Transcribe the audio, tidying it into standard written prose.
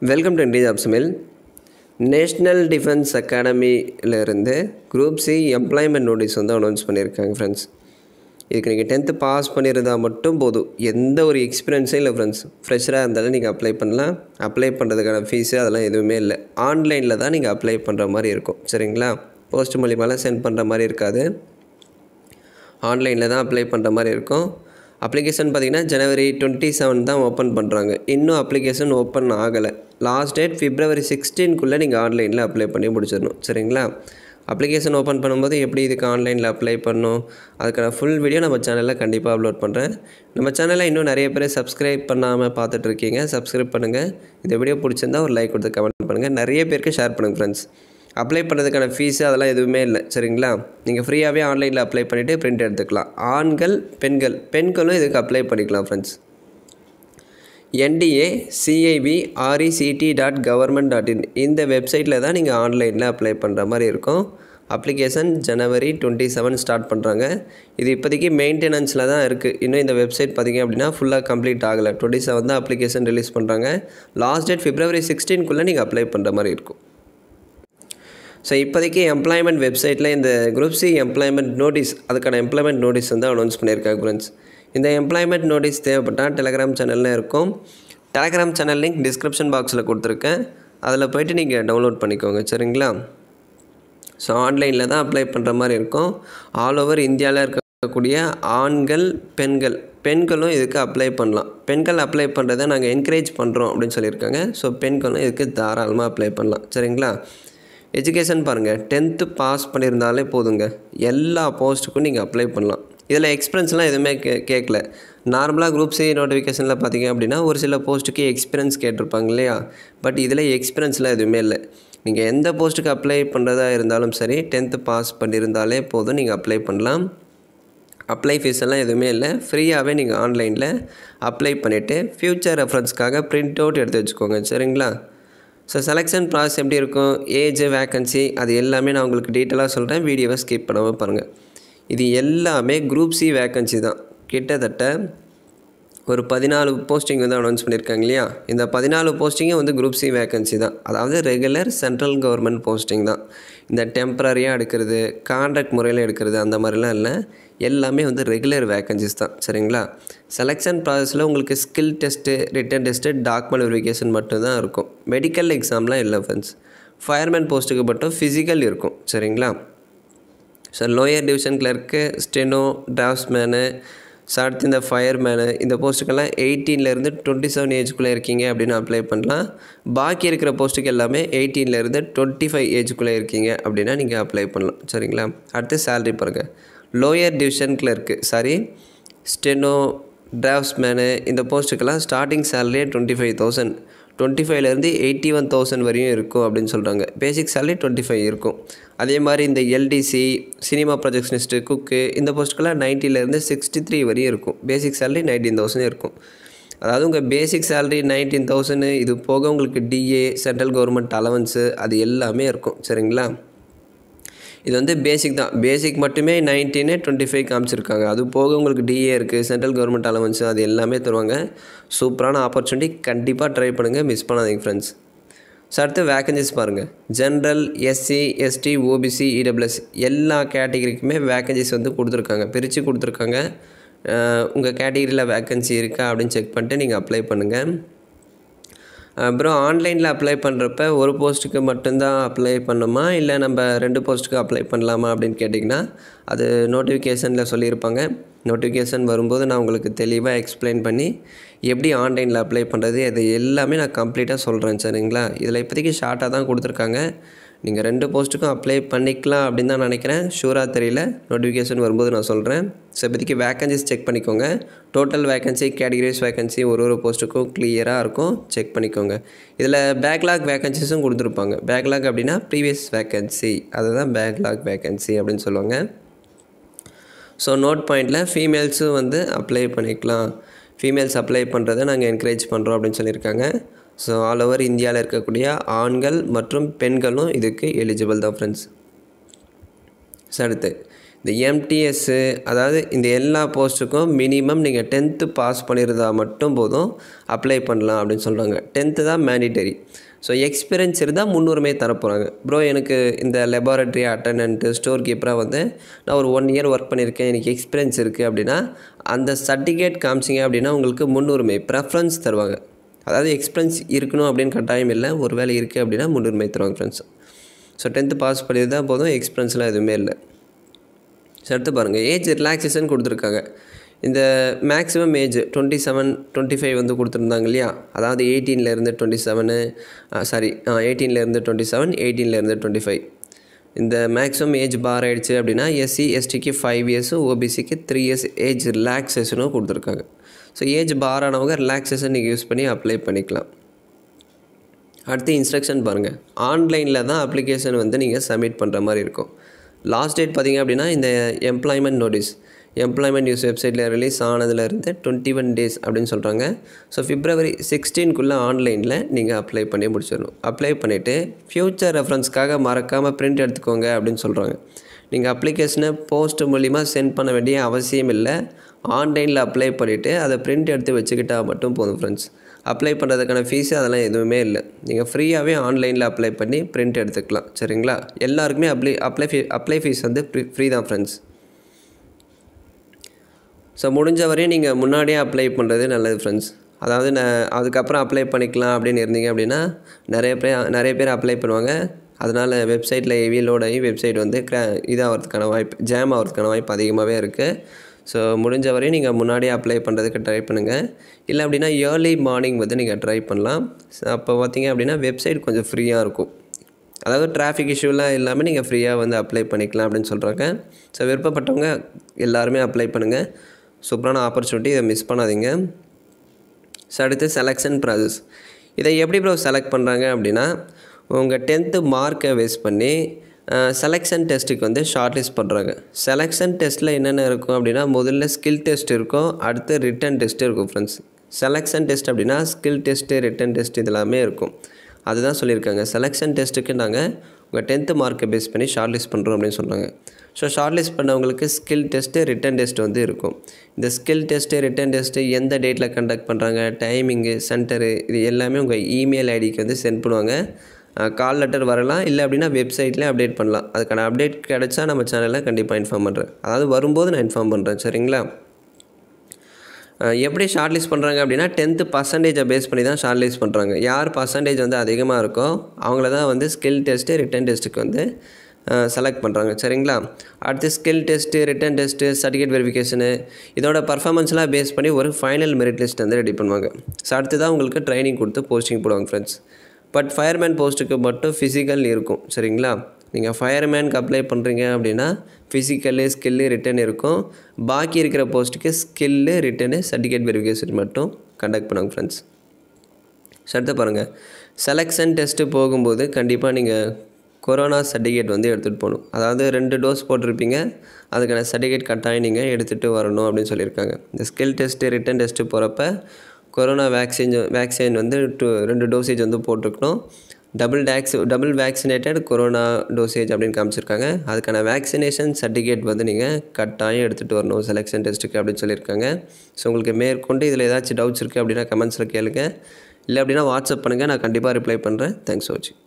Welcome to India jobs mill. National defence அகாடமியிலேருந்து group C employment notice வந்து announce பண்ணியிருக்காங்க friends. இதுக்கு நீங்கள் 10th பாஸ் பண்ணியிருந்தால் மட்டும் போதும். எந்த ஒரு எக்ஸ்பீரியன்ஸும் இல்லை ஃப்ரெண்ட்ஸ். ஃப்ரெஷராக இருந்தாலும் நீங்கள் அப்ளை பண்ணலாம். அப்ளை பண்ணுறதுக்கான ஃபீஸு அதெல்லாம் எதுவுமே இல்லை. ஆன்லைனில் தான் நீங்கள் அப்ளை பண்ணுற மாதிரி இருக்கும். சரிங்களா? போஸ்ட் மூலியமாலாம் சென்ட் பண்ணுற மாதிரி இருக்காது. ஆன்லைனில் தான் அப்ளை பண்ணுற மாதிரி இருக்கும். அப்ளிகேஷன் பார்த்திங்கன்னா January 27 தான் ஓப்பன் பண்ணுறாங்க. இன்னும் அப்ளிகேஷன் ஓப்பன் ஆகலை. லாஸ்ட் டேட் February 16 நீங்கள் ஆன்லைனில் அப்ளை பண்ணி முடிச்சிடணும். சரிங்களா? அப்ளிகேஷன் ஓப்பன் பண்ணும்போது எப்படி இதுக்கு ஆன்லைனில் அப்ளை பண்ணணும் அதுக்கான ஃபுல் வீடியோ நம்ம சேனலில் கண்டிப்பாக அப்லோட் பண்ணுறேன். நம்ம சேனலில் இன்னும் நிறைய பேர் சப்ஸ்கிரைப் பண்ணாமல் பார்த்துட்ருக்கீங்க. சப்ஸ்கிரைப் பண்ணுங்கள். இந்த வீடியோ பிடிச்சிருந்தால் ஒரு லைக் கொடுத்து கமெண்ட் பண்ணுங்கள். நிறைய பேருக்கு ஷேர் பண்ணுங்கள் ஃப்ரெண்ட்ஸ். அப்ளை பண்ணுறதுக்கான ஃபீஸு அதெல்லாம் எதுவுமே இல்லை. சரிங்களா? நீங்கள் ஃப்ரீயாகவே ஆன்லைனில் அப்ளை பண்ணிவிட்டு பிரிண்ட் எடுத்துக்கலாம். ஆண்கள் பெண்களும் இதுக்கு அப்ளை பண்ணிக்கலாம் ஃப்ரெண்ட்ஸ். NDA-CIV-RECT.government.in இந்த வெப்சைட்டில் தான் நீங்கள் ஆன்லைனில் அப்ளை பண்ணுற மாதிரி இருக்கும். அப்ளிகேஷன் January 27 ஸ்டார்ட் பண்ணுறாங்க. இது இப்போதைக்கு மெயின்டெனன்ஸில் தான் இருக்குது. இன்னும் இந்த வெப்சைட் பார்த்திங்க அப்படின்னா ஃபுல்லாக கம்ப்ளீட் ஆகலை. 27 தான் அப்ளிகேஷன் ரிலீஸ் பண்ணுறாங்க. லாஸ்ட் டேட் February 16 நீங்கள் அப்ளை பண்ணுற மாதிரி இருக்கும். ஸோ இப்போதைக்கு எம்ப்ளாய்மெண்ட் வெப்சைட்டில் இந்த குரூப் சி எம்ப்ளாய்மெண்ட் நோட்டீஸ் அதுக்கான எம்ப்ளாய்மெண்ட் நோட்டீஸ் வந்து அனௌன்ஸ் பண்ணியிருக்காங்க ஃப்ரெண்ட்ஸ். இந்த எம்ப்ளாய்மெண்ட் நோட்டீஸ் தேவைப்பட்டால் டெலகிராம் சேனலில் இருக்கும். டெலகிராம் சேனல் லிங்க் டிஸ்கிரிப்ஷன் பாக்ஸில் கொடுத்துருக்கேன். அதில் போய்ட்டு நீங்கள் டவுன்லோட் பண்ணிக்கோங்க. சரிங்களா? ஸோ ஆன்லைனில் தான் அப்ளை பண்ணுற மாதிரி இருக்கும். ஆல் ஓவர் இந்தியாவில் இருக்கக்கூடிய ஆண்கள் பெண்களும் இதுக்கு அப்ளை பண்ணலாம். பெண்கள் அப்ளை பண்ணுறதை நாங்கள் என்கரேஜ் பண்ணுறோம் அப்படின்னு சொல்லியிருக்காங்க. ஸோ பெண்களும் இதுக்கு தாராளமாக அப்ளை பண்ணலாம். சரிங்களா? எஜுகேஷன் பாருங்கள், 10th பாஸ் பண்ணியிருந்தாலே போதுங்க. எல்லா போஸ்ட்டுக்கும் நீங்கள் அப்ளை பண்ணலாம். இதில் எக்ஸ்பீரியன்ஸ்லாம் எதுவுமே கேட்கல. நார்மலாக குரூப் சி நோட்டிஃபிகேஷனில் பார்த்தீங்க அப்படின்னா ஒரு சில போஸ்ட்டுக்கு எக்ஸ்பீரியன்ஸ் கேட்டிருப்பாங்க இல்லையா? பட் இதில் எக்ஸ்பீரியன்ஸ்லாம் எதுவுமே இல்லை. நீங்கள் எந்த போஸ்ட்டுக்கு அப்ளை பண்ணுறதா இருந்தாலும் சரி 10th பாஸ் பண்ணியிருந்தாலே போதும், நீங்கள் அப்ளை பண்ணலாம். அப்ளை ஃபீஸ் எல்லாம் எதுவுமே இல்லை. ஃப்ரீயாகவே நீங்கள் ஆன்லைனில் அப்ளை பண்ணிவிட்டு ஃப்யூச்சர் ரெஃபரன்ஸ்க்காக பிரிண்ட் அவுட் எடுத்து வச்சுக்கோங்க. சரிங்களா? ஸோ செலெக்ஷன் ப்ராசஸ் எப்படி இருக்கும், ஏஜ், வேக்கன்சி அது எல்லாமே நான் உங்களுக்கு டீட்டெயிலாக சொல்கிறேன். வீடியோவை ஸ்கிப் பண்ணாமல் பாருங்கள். இது எல்லாமே குரூப் சி வேக்கன்சி தான். கிட்டத்தட்ட ஒரு 14 போஸ்டிங் வந்து அனௌன்ஸ் பண்ணியிருக்காங்க இல்லையா? இந்த 14 போஸ்டிங்கும் வந்து குரூப் சி வேக்கன்சி தான். அதாவது ரெகுலர் சென்ட்ரல் கவர்மெண்ட் போஸ்டிங் தான். இந்த டெம்பரரியாக எடுக்கிறது, கான்ட்ராக்ட் முறையில் எடுக்கிறது அந்த மாதிரிலாம் இல்லை. எல்லாமே வந்து ரெகுலர் வேக்கன்சிஸ் தான். சரிங்களா? செலெக்ஷன் ப்ராசஸில் உங்களுக்கு skill test, written test, document verification மட்டும்தான் இருக்கும். மெடிக்கல் எக்ஸாம்லாம் இல்லை ஃப்ரெண்ட்ஸ். ஃபயர்மேன் போஸ்ட்டுக்கு மட்டும் ஃபிசிக்கல் இருக்கும். சரிங்களா? So lower division clerk, steno, draftsman, அடுத்து இந்த ஃபயர்மேனு இந்த போஸ்ட்டுக்கெல்லாம் 18 to 27 ஏஜுக்குள்ளே இருக்கீங்க அப்படின்னு அப்ளை பண்ணலாம். பாக்கி இருக்கிற போஸ்ட்டுக்கு எல்லாமே 18 to 25 ஏஜுக்குள்ளே இருக்கீங்க அப்படின்னா நீங்கள் அப்ளை பண்ணலாம். சரிங்களா? அடுத்து சேலரி பாருங்கள். லோயர் டிவிஷன் கிளர்க்கு ஸ்டெனோ, டிராஃப்ட்ஸ்மேனு இந்த போஸ்ட்டுக்கெல்லாம் ஸ்டார்டிங் சேலரியே 25,000 25லேருந்து 81,000 வரையும் இருக்கும் அப்படின்னு சொல்கிறாங்க. பேசிக் சேலரி 25 இருக்கும். அதே மாதிரி இந்த LDC, சினிமா ப்ரொஜெக்ஷனிஸ்ட்டு, குக்கு இந்த போஸ்ட்டுக்கெல்லாம் 90லேருந்து 63 வரையும் இருக்கும். பேசிக் சேலரி 19,000 இருக்கும். அதாவது உங்கள் பேசிக் சேலரி 19,000 இது போக உங்களுக்கு DA, சென்ட்ரல் கவர்மெண்ட் அலவன்ஸு அது எல்லாமே இருக்கும். சரிங்களா? இது வந்து பேசிக் தான். பேசிக் மட்டுமே 19, 25 காமிச்சிருக்காங்க. அது போக உங்களுக்கு DA இருக்குது, சென்ட்ரல் கவர்மெண்ட் அலவன்ஸு அது எல்லாமே தருவாங்க. சூப்பரான ஆப்பர்ச்சுனிட்டி. கண்டிப்பாக ட்ரை பண்ணுங்கள், மிஸ் பண்ணாதீங்க ஃப்ரெண்ட்ஸ். ஸோ அடுத்து வேக்கன்சிஸ் பாருங்கள். General, SC, ST, OBC, EWS எல்லா கேட்டகிரிக்குமே வேக்கன்சிஸ் வந்து கொடுத்துருக்காங்க, பிரித்து கொடுத்துருக்காங்க. உங்கள் கேட்டகிரியில் வேக்கன்சி இருக்கா அப்படின்னு செக் பண்ணிட்டு நீங்கள் அப்ளை பண்ணுங்கள். அப்புறம் ஆன்லைனில் அப்ளை பண்ணுறப்ப ஒரு போஸ்ட்டுக்கு மட்டும்தான் அப்ளை பண்ணணுமா இல்லை நம்ம 2 போஸ்ட்டுக்கு அப்ளை பண்ணலாமா அப்படின்னு கேட்டிங்கன்னா அது நோட்டிஃபிகேஷனில் சொல்லியிருப்பாங்க. நோட்டிஃபிகேஷன் வரும்போது நான் உங்களுக்கு தெளிவாக எக்ஸ்பிளைன் பண்ணி எப்படி ஆன்லைனில் அப்ளை பண்ணுறது அது எல்லாமே நான் கம்ப்ளீட்டாக சொல்கிறேன். சரிங்களா? இதில் இப்போதைக்கு ஷார்ட்டாக தான் கொடுத்துருக்காங்க. நீங்கள் 2 போஸ்ட்டுக்கும் அப்ளை பண்ணிக்கலாம் அப்படின்னு தான் நினைக்கிறேன். ஷூராக தெரியல. நோட்டிஃபிகேஷன் வரும்போது நான் சொல்கிறேன். ஸோ இப்போதைக்கு வேக்கன்சிஸ் செக் பண்ணிக்கோங்க. டோட்டல் வேக்கன்சி, கேட்டகிரிஸ் வேக்கன்சி ஒரு போஸ்ட்டுக்கும் கிளியராக இருக்கும். செக் பண்ணிக்கோங்க. இதில் பேக்லாக் வேக்கன்சிஸும் கொடுத்துருப்பாங்க. பேக்லாக் அப்படின்னா ப்ரீவியஸ் வேக்கன்சி, அதுதான் பேக்லாக் வேக்கன்சி அப்படின்னு சொல்லுவாங்க. ஸோ நோட் பாயிண்டில் ஃபீமேல்ஸும் வந்து அப்ளை பண்ணிக்கலாம். ஃபீமேல்ஸ் அப்ளை பண்ணுறதை நாங்கள் என்கரேஜ் பண்ணுறோம் அப்படின்னு சொல்லியிருக்காங்க. ஸோ ஆல் ஓவர் இந்தியாவில் இருக்கக்கூடிய ஆண்கள் மற்றும் பெண்களும் இதுக்கு எலிஜிபிள் தான் ஃப்ரெண்ட்ஸ். ஸோ அடுத்து இந்த எம்டிஎஸ்ஸு அதாவது இந்த எல்லா போஸ்ட்டுக்கும் மினிமம் நீங்கள் 10th பாஸ் பண்ணியிருந்தால் மட்டும் போதும் அப்ளை பண்ணலாம் அப்படின்னு சொல்கிறாங்க. 10th தான் மேண்டிட்டரி. ஸோ எக்ஸ்பீரியன்ஸ் இருந்தால் முன்னுரிமை தரப்போகிறாங்க. ப்ரோ எனக்கு இந்த லெபார்ட்ரி அட்டண்டன்ட்டு ஸ்டோர் கீப்பராக வந்து நான் ஒரு 1 இயர் ஒர்க் பண்ணியிருக்கேன், எனக்கு எக்ஸ்பீரியன்ஸ் இருக்குது அப்படின்னா அந்த சர்டிஃபிகேட் காமிச்சிங்க அப்படின்னா உங்களுக்கு முன்னுரிமை ப்ரெஃபரன்ஸ் தருவாங்க. அதாவது எக்ஸ்பீரியன்ஸ் இருக்கணும் அப்படின்னு கட்டாயம் இல்லை, ஒரு வேலை இருக்குது அப்படின்னா முன்னுரிமை தருவாங்க ஃப்ரெண்ட்ஸ். ஸோ 10th பாஸ் பண்ணியிருந்தால் போதும், எக்ஸ்பீரியன்ஸ்லாம் எதுவுமே இல்லை. அடுத்து பாருங்கள், ஏஜ் ரிலாக்ஸேஷன் கொடுத்துருக்காங்க. இந்த மேக்ஸிமம் ஏஜ் 27 25 வந்து கொடுத்துருந்தாங்க இல்லையா, அதாவது 18லேருந்து 27 18லேருந்து 27 18லேருந்து 25 இந்த மேக்ஸிமம் ஏஜ் பார் ஆகிடுச்சு அப்படின்னா எஸ்சி எஸ்டிக்கு 5 இயர்ஸும் ஓபிசிக்கு 3 இயர்ஸ் ஏஜ் ரிலாக்ஸேஷனும் கொடுத்துருக்காங்க. ஸோ ஏஜ் பார் ஆனவங்க ரிலாக்ஸேஷன் நீங்கள் யூஸ் பண்ணி அப்ளை பண்ணிக்கலாம். அடுத்து இன்ஸ்ட்ரக்ஷன் பாருங்கள், ஆன்லைனில் தான் அப்ளிகேஷன் வந்து நீங்கள் சப்மிட் பண்ணுற மாதிரி இருக்கும். லாஸ்ட் டேட் பார்த்திங்க அப்படின்னா இந்த எம்ப்ளாய்மெண்ட் நோட்டீஸ் எம்ப்ளாய்மெண்ட் நியூஸ் வெப்சைட்டில் ரிலீஸ் ஆனதுலேருந்து 21 டேஸ் அப்படின்னு சொல்கிறாங்க. ஸோ February 16க்குள்ளே ஆன்லைனில் நீங்கள் அப்ளை பண்ணி முடிச்சிடணும். அப்ளை பண்ணிவிட்டு ஃப்யூச்சர் ரெஃபரன்ஸ்க்காக மறக்காமல் பிரிண்ட் எடுத்துக்கோங்க அப்படின்னு சொல்கிறாங்க. நீங்கள் அப்ளிகேஷனை போஸ்ட் மூலிமா சென்ட் பண்ண வேண்டிய அவசியம் இல்லை, ஆன்லைனில் அப்ளை பண்ணிவிட்டு அதை பிரிண்ட் எடுத்து வச்சுக்கிட்டால் மட்டும் போதும் ஃப்ரெண்ட்ஸ். அப்ளை பண்ணுறதுக்கான ஃபீஸு அதெல்லாம் எதுவுமே இல்லை, நீங்கள் ஃப்ரீயாகவே ஆன்லைனில் அப்ளை பண்ணி பிரிண்ட் எடுத்துக்கலாம். சரிங்களா, எல்லாருக்குமே அப்ளை ஃபீஸ் வந்து ஃப்ரீ தான் ஃப்ரெண்ட்ஸ். ஸோ முடிஞ்ச வரையும் நீங்கள் முன்னாடியே அப்ளை பண்ணுறது நல்லது ஃப்ரெண்ட்ஸ். அதாவது அதுக்கப்புறம் அப்ளை பண்ணிக்கலாம் அப்படின்னு இருந்தீங்க அப்படின்னா நிறைய பேர் அப்ளை பண்ணுவாங்க. அதனால் வெப்சைட்டில் ஹெவி லோட் ஆகி வெப்சைட் வந்து இதாகிறதுக்கான வாய்ப்பு, ஜாம் ஆகிறதுக்கான வாய்ப்பு அதிகமாகவே இருக்குது. ஸோ முடிஞ்ச வரையும் நீங்கள் முன்னாடியே அப்ளை பண்ணுறதுக்கு ட்ரை பண்ணுங்கள். இல்லை அப்படின்னா ஏர்லி மார்னிங் வந்து நீங்கள் ட்ரை பண்ணலாம். அப்போ பார்த்தீங்க அப்படின்னா வெப்சைட் கொஞ்சம் ஃப்ரீயாக இருக்கும், அதாவது டிராஃபிக் இஷ்யூலாம் இல்லாமல் நீங்கள் ஃப்ரீயாக வந்து அப்ளை பண்ணிக்கலாம் அப்படின்னு சொல்கிறாங்க. ஸோ விருப்பப்பட்டவங்க எல்லாருமே அப்ளை பண்ணுங்கள். சூப்பரான ஆப்பர்ச்சுனிட்டி, இதை மிஸ் பண்ணாதீங்க. ஸோ அடுத்து செலெக்ஷன் ப்ராசஸ். இதை எப்படி ப்ரோ செலக்ட் பண்ணுறாங்க அப்படின்னா உங்கள் 10th மார்க்கை பேஸ் பண்ணி செலெக்ஷன் டெஸ்ட்டுக்கு வந்து ஷார்ட் லிஸ்ட் பண்ணுறாங்க. செலெக்ஷன் டெஸ்ட்டில் என்னென்ன இருக்கும் அப்படின்னா முதல்ல ஸ்கில் டெஸ்ட் இருக்கும், அடுத்து ரிட்டன் டெஸ்ட்டு இருக்கும் ஃப்ரெண்ட்ஸ். செலெக்ஷன் டெஸ்ட் அப்படின்னா ஸ்கில் டெஸ்ட்டு ரிட்டன் டெஸ்ட் இதெல்லாமே இருக்கும். அதுதான் சொல்லியிருக்காங்க. செலெக்ஷன் டெஸ்ட்டுக்கு நாங்கள் உங்கள் 10th மார்க்கை பேஸ் பண்ணி ஷார்ட் லிஸ்ட் பண்ணுறோம் அப்படின்னு சொல்கிறாங்க. ஸோ ஷார்ட் லிஸ்ட் பண்ணவங்களுக்கு ஸ்கில் டெஸ்ட்டு ரிட்டன் டெஸ்ட் வந்து இருக்கும். இந்த ஸ்கில் டெஸ்ட்டு ரிட்டன் டெஸ்ட்டு எந்த டேட்டில் கண்டக்ட் பண்ணுறாங்க, டைமிங்கு, சென்டரு, இது எல்லாமே உங்கள் இமெயில் ஐடிக்கு வந்து சென்ட் பண்ணுவாங்க. கால் லெட்டர் வரலாம், இல்லை அப்படின்னா வெப்சைட்லேயே அப்டேட் பண்ணலாம். அதுக்கான அப்டேட் கிடச்சா நம்ம சேனலில் கண்டிப்பாக இன்ஃபார்ம் பண்ணுறேன், அதாவது வரும்போது நான் இன்ஃபார்ம் பண்ணுறேன். சரிங்களா, எப்படி ஷார்ட் லிஸ்ட் பண்ணுறாங்க அப்படின்னா 10th பர்சன்டேஜை பேஸ் பண்ணி தான் ஷார்ட் லிஸ்ட் பண்ணுறாங்க. யார் பர்சன்டேஜ் வந்து அதிகமாக இருக்கோ அவங்கள தான் வந்து ஸ்கில் டெஸ்ட்டு ரிட்டன் டெஸ்ட்டுக்கு வந்து செலக்ட் பண்ணுறாங்க. சரிங்களா, அடுத்து skill test written test certificate verification இதோட பர்ஃபார்மன்ஸ்லாம் பேஸ் பண்ணி ஒரு ஃபைனல் மெரிட் லிஸ்ட் வந்து ரெடி பண்ணுவாங்க. ஸோ அடுத்து தான் உங்களுக்கு ட்ரைனிங் கொடுத்து போஸ்டிங் போடுவாங்க ஃப்ரெண்ட்ஸ். பட் ஃபயர்மேன் போஸ்ட்டுக்கு மட்டும் ஃபிசிக்கல் இருக்கும். சரிங்களா, நீங்கள் ஃபயர்மேனுக்கு அப்ளை பண்ணுறீங்க அப்படின்னா ஃபிசிக்கலு ஸ்கில்லு ரிட்டன் இருக்கும். பாக்கி இருக்கிற போஸ்ட்டுக்கு ஸ்கில்லு ரிட்டனு சர்டிஃபிகேட் வெரிஃபிகேஷன் மட்டும் கண்டக்ட் பண்ணுவாங்க ஃப்ரெண்ட்ஸ். அடுத்து பாருங்கள், செலெக்ஷன் டெஸ்ட்டு போகும்போது கண்டிப்பாக நீங்கள் கொரோனா சர்டிஃபிகேட் வந்து எடுத்துகிட்டு போகணும். அதாவது 2 டோஸ் போட்டிருப்பீங்க, அதுக்கான சர்டிஃபிகேட் கட்டாயம் நீங்கள் எடுத்துகிட்டு வரணும் அப்படின்னு சொல்லியிருக்காங்க. இந்த ஸ்கில் டெஸ்ட்டு ரிட்டன் டெஸ்ட்டு போகிறப்ப கொரோனா வேக்சின் வந்து 2 டோசேஜ் வந்து போட்டிருக்கணும். டபுள் வேக்சினேட்டட் கொரோனா டோசேஜ் அப்படின்னு காமிச்சிருக்காங்க. அதுக்கான வேக்சினேஷன் சர்டிஃபிகேட் வந்து நீங்கள் கட்டாயம் எடுத்துகிட்டு வரணும் செலெக்ஷன் டெஸ்ட்டுக்கு அப்படின்னு சொல்லியிருக்காங்க. ஸோ உங்களுக்கு மேற்கொண்டு இதில் ஏதாச்சும் டவுட்ஸ் இருக்குது அப்படின்னா கமெண்ட்ஸில் கேளுங்க, இல்லை அப்படின்னா வாட்ஸ்அப் பண்ணுங்கள், நான் கண்டிப்பாக ரிப்ளை பண்ணுறேன். தேங்க்ஸ் ஃபார் வாட்சிங்.